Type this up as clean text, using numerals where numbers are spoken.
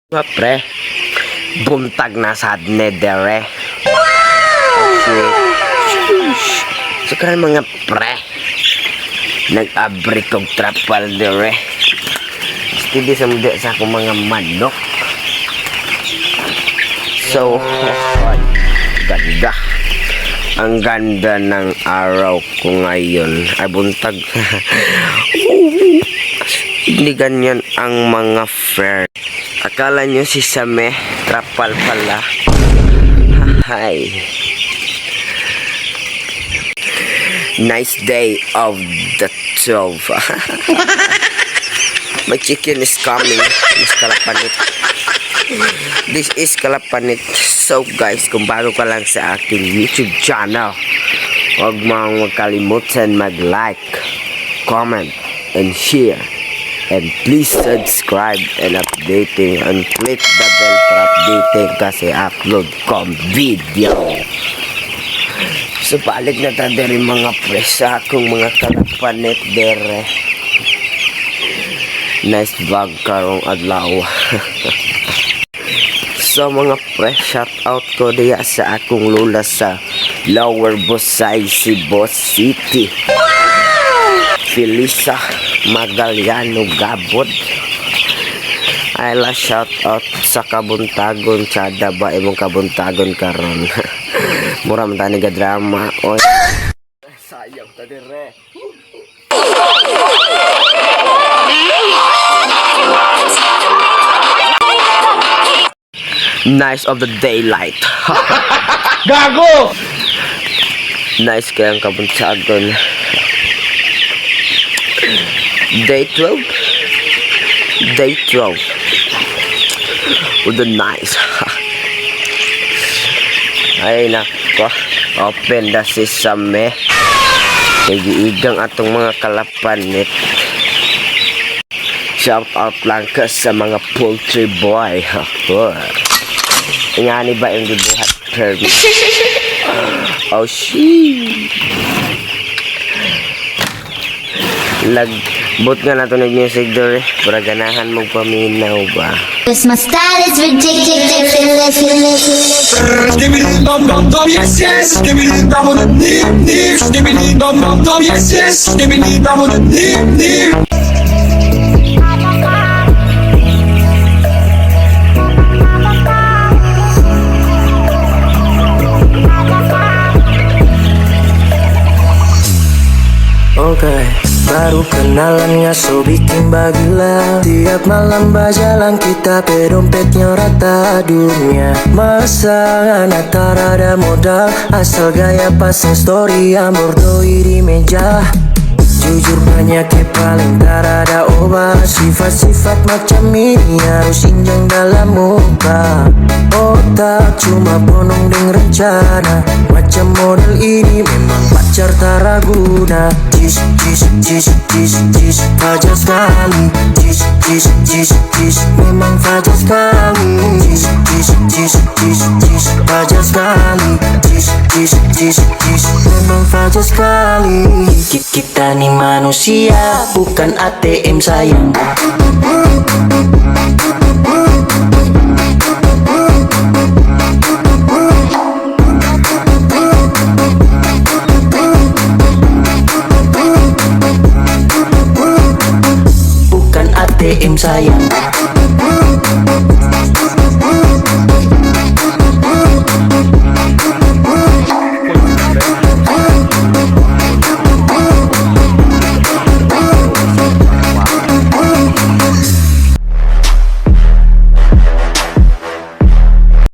Mga pre, buntag na sad ne dere. So karon mga pre, nag-abri kog trapal dere. Stidi sa mga sa akong mga manok. So, ganda. Ang ganda ng araw ko ngayon. Ay buntag. Hindi ganyan ang mga friend. Akala nyo si Same trapal pala. Hi. Nice day of the 12. My chicken is coming. Mas kalapanit. This is kalapanit. So guys, kung bago ka lang sa aking YouTube channel, huwag mong magkalimutan mag-like, comment, and share. And please subscribe and updating and click the bell para updating kasi upload kong video. So balik na tayo rin mga presa akong mga kalapanit dere. Nice vlog karong adlaw. So mga pre, shout out ko diya sa akong lula sa Lower Busay, Cebu City. Felisa Magaliano Gabod. Ay la shout out sa kabuntagon tsada ba imong kabuntagon karon. Mura man tani ga drama. Oy. Sayang ta dire. Nice of the daylight. Gago! Nice kayang kabuntagon. Day 12. Day 12. With the nice. Ay nako. Open the sesame. Nagiigang atong mga kalapanit. Shout out lang ka sa mga poultry boy. Ingani ba yung dibuhat permit? Oh shit. Lagbot nga nato nag-music dore para ganahan mong paminaw ba. Yes, my style is ridiculous. Give me the dum dum dum, yes yes. Give me the dum dum dum, give me the dum dum dum, yes yes. Give me the dum dum dum. Okay, baru kenalan nga so bikin bagila. Tiap malam berjalan kita dompetnya rata dunia. Masa anak ada modal, asal gaya pasang story amor doi di meja. Jujur banyak yang paling tak ada obat. Sifat-sifat macam ini harus injang dalam muka. Otak cuma bonong deng rencana. Macam model ini memang pacar tak raguna. Jis, jis, jis, jis, jis, fajar sekali. Jis, jis, jis, jis, memang fajar sekali. Jis, jis, jis, jis, jis, fajar sekali. Jis, jis, jis, jis, memang fajar sekali. Kita nih manusia, bukan ATM sayang. Bukan ATM sayang.